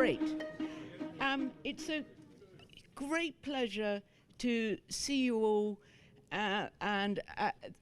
Great. It's a great pleasure to see you all, and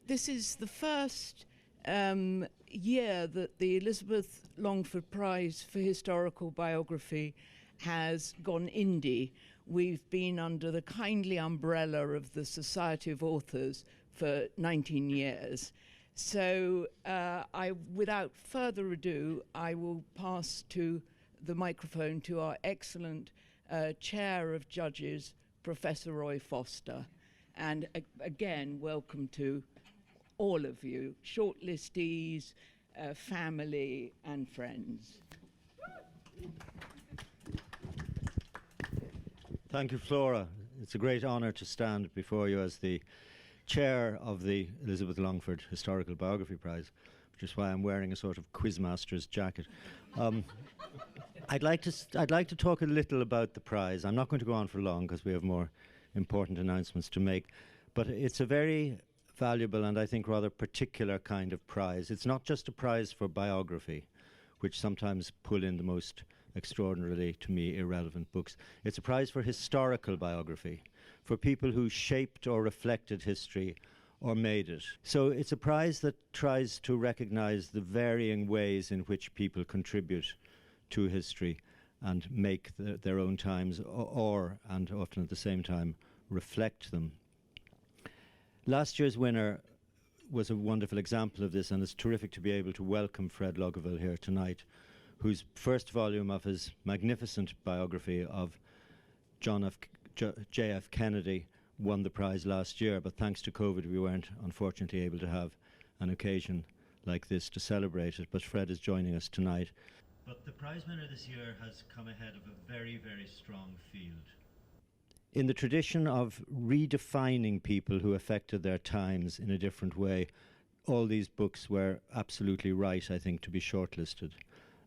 this is the first year that the Elizabeth Longford Prize for Historical Biography has gone indie. We've been under the kindly umbrella of the Society of Authors for 19 years. So without further ado, I will pass the microphone to our excellent Chair of Judges, Professor Roy Foster. And again, welcome to all of you, shortlistees, family and friends. Thank you, Flora. It's a great honour to stand before you as the chair of the Elizabeth Longford Historical Biography Prize, which is why I'm wearing a sort of quizmaster's jacket. I'd like to talk a little about the prize. I'm not going to go on for long because we have more important announcements to make, but it's a very valuable and I think rather particular kind of prize. It's not just a prize for biography, which sometimes pull in the most extraordinarily, to me, irrelevant books. It's a prize for historical biography, for people who shaped or reflected history or made it. So it's a prize that tries to recognize the varying ways in which people contribute to history and make their own times and often at the same time reflect them. Last year's winner was a wonderful example of this, and it's terrific to be able to welcome Fred Logevall here tonight, whose first volume of his magnificent biography of J.F. Kennedy won the prize last year, but thanks to COVID we weren't unfortunately able to have an occasion like this to celebrate it, but Fred is joining us tonight. But the prize winner this year has come ahead of a very, very strong field. In the tradition of redefining people who affected their times in a different way, all these books were absolutely right, I think, to be shortlisted.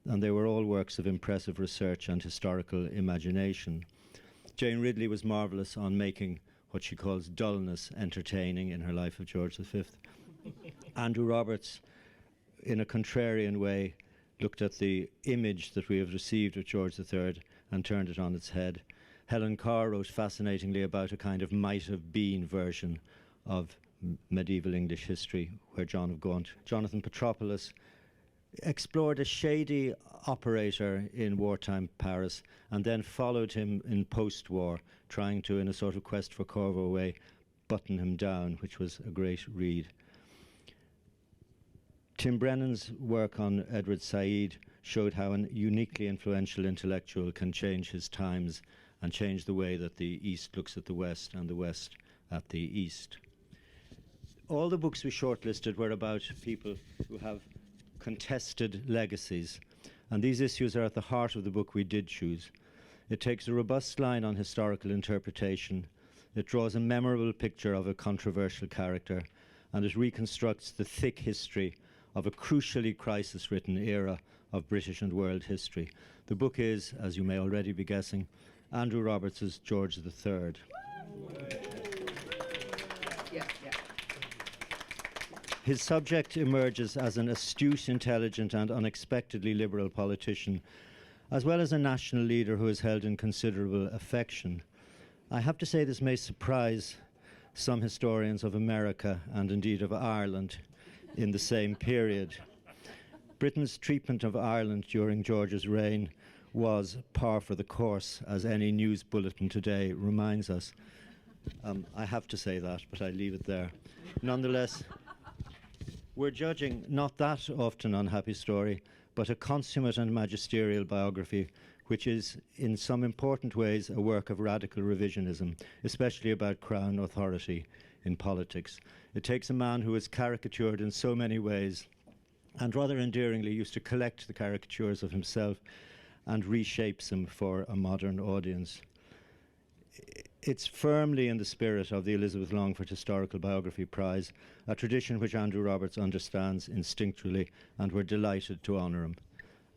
And they were all works of impressive research and historical imagination. Jane Ridley was marvellous on making what she calls dullness entertaining in her Life of George V. Andrew Roberts, in a contrarian way, looked at the image that we have received of George III and turned it on its head. Helen Carr wrote fascinatingly about a kind of might-have-been version of medieval English history, where John of Gaunt. Jonathan Petropoulos explored a shady operator in wartime Paris and then followed him in post-war, trying to, in a sort of quest for Corvo way, button him down, which was a great read. Tim Brennan's work on Edward Saeed showed how a uniquely influential intellectual can change his times and change the way that the East looks at the West and the West at the East. All the books we shortlisted were about people who have contested legacies, and these issues are at the heart of the book we did choose. It takes a robust line on historical interpretation, it draws a memorable picture of a controversial character, and it reconstructs the thick history of a crucially crisis-written era of British and world history. The book is, as you may already be guessing, Andrew Roberts' George III. His subject emerges as an astute, intelligent and unexpectedly liberal politician, as well as a national leader who is held in considerable affection. I have to say this may surprise some historians of America and indeed of Ireland in the same period. Britain's treatment of Ireland during George's reign was par for the course, as any news bulletin today reminds us. I have to say that, but I leave it there. Nonetheless, we're judging not that often unhappy story, but a consummate and magisterial biography, which is in some important ways a work of radical revisionism, especially about Crown authority in politics. It takes a man who is caricatured in so many ways and rather endearingly used to collect the caricatures of himself and reshapes him for a modern audience. It's firmly in the spirit of the Elizabeth Longford Historical Biography Prize, a tradition which Andrew Roberts understands instinctually, and we're delighted to honour him.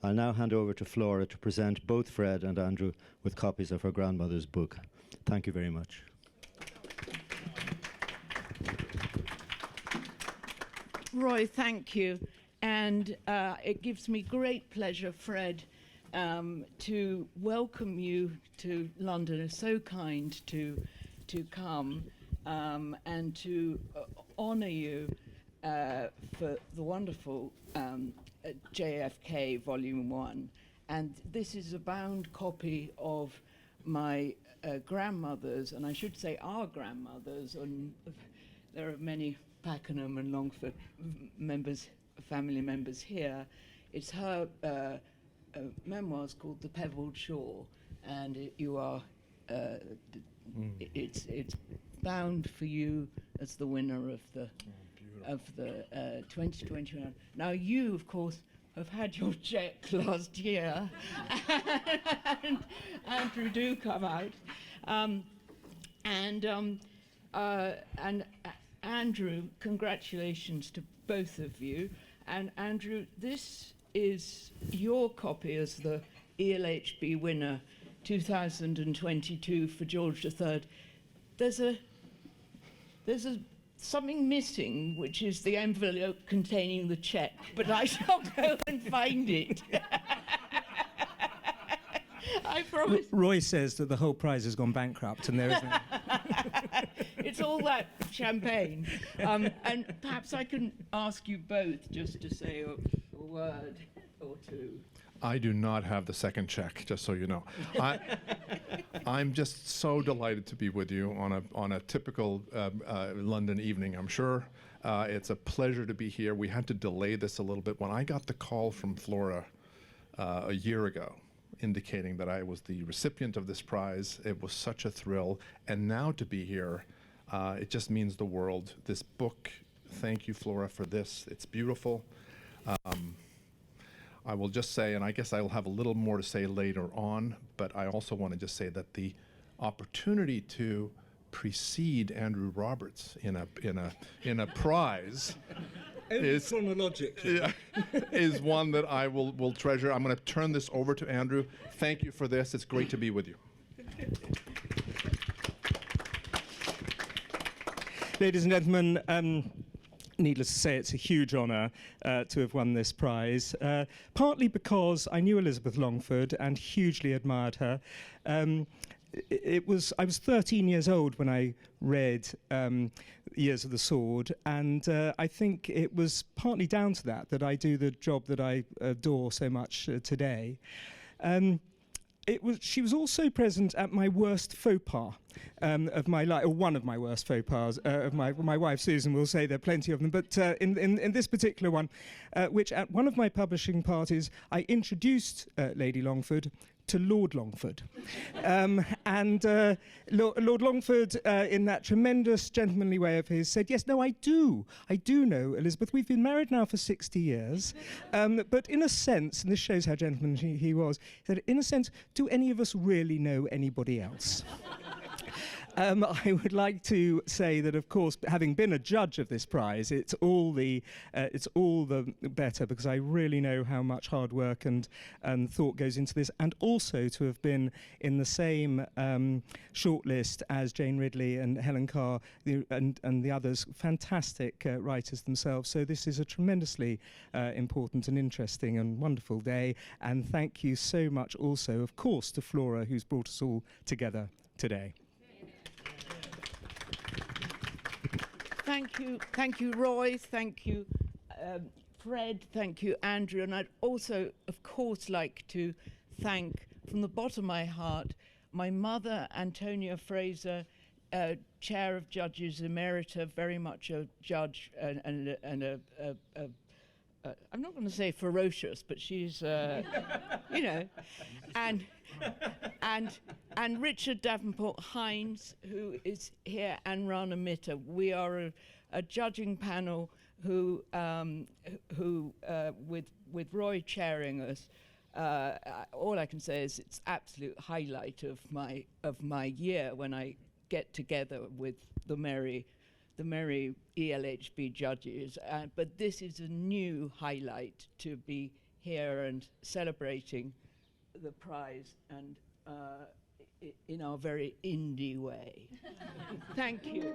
I'll now hand over to Flora to present both Fred and Andrew with copies of her grandmother's book. Thank you very much. Roy, thank you. And it gives me great pleasure, Fred, to welcome you to London. It's so kind to come and to honour you for the wonderful JFK Volume 1. And this is a bound copy of my grandmother's, and I should say our grandmother's, and there are many Pakenham and Longford family members here. It's her memoirs called The Pebbled Shore, and you are, it's bound for you as the winner of the 2021. Now you, of course, have had your check last year, and Andrew, do come out, and Andrew, congratulations to both of you. And Andrew, this is your copy as the ELHB winner 2022 for George III. There's something missing, which is the envelope containing the cheque, but I shall go and find it. I promise. Roy says that the whole prize has gone bankrupt, and there isn't. It's all that champagne. And perhaps I can ask you both just to say a word or two. I do not have the second check, just so you know. I'm just so delighted to be with you on a typical London evening, I'm sure. It's a pleasure to be here. We had to delay this a little bit. When I got the call from Flora a year ago, indicating that I was the recipient of this prize, it was such a thrill. And now to be here, it just means the world. This book, thank you, Flora, for this. It's beautiful. I will just say, and I guess I'll have a little more to say later on, but I also want to just say that the opportunity to precede Andrew Roberts in a prize is chronologically. is one that I will treasure. I'm going to turn this over to Andrew. Thank you for this. It's great to be with you. Ladies and gentlemen, needless to say, it's a huge honour to have won this prize, partly because I knew Elizabeth Longford and hugely admired her. I was 13 years old when I read Years of the Sword, and I think it was partly down to that I do the job that I adore so much today. She was also present at my worst faux pas of my life, or one of my worst faux pas of my wife Susan will say there are plenty of them, but in this particular one, which at one of my publishing parties I introduced Lady Longford to Lord Longford. Lord Longford, in that tremendous gentlemanly way of his, said, yes, no, I do know Elizabeth. We've been married now for 60 years. But in a sense, and this shows how gentlemanly he was, he said, in a sense, do any of us really know anybody else? I would like to say that, of course, having been a judge of this prize, it's all the better, because I really know how much hard work and thought goes into this, and also to have been in the same shortlist as Jane Ridley and Helen Carr and the others, fantastic writers themselves. So this is a tremendously important and interesting and wonderful day. And thank you so much also, of course, to Flora, who's brought us all together today. Thank you, Roy. Thank you, Fred. Thank you, Andrew. And I'd also, of course, like to thank, from the bottom of my heart, my mother, Antonia Fraser, Chair of Judges Emerita, very much a judge and I'm not going to say ferocious, but she's, you know, and Richard Davenport Hines, who is here, and Rana Mitter. We are a judging panel who with Roy chairing us, all I can say is it's absolute highlight of my year when I get together with the merry ELHB judges. But this is a new highlight to be here and celebrating the prize, and in our very indie way. Thank you.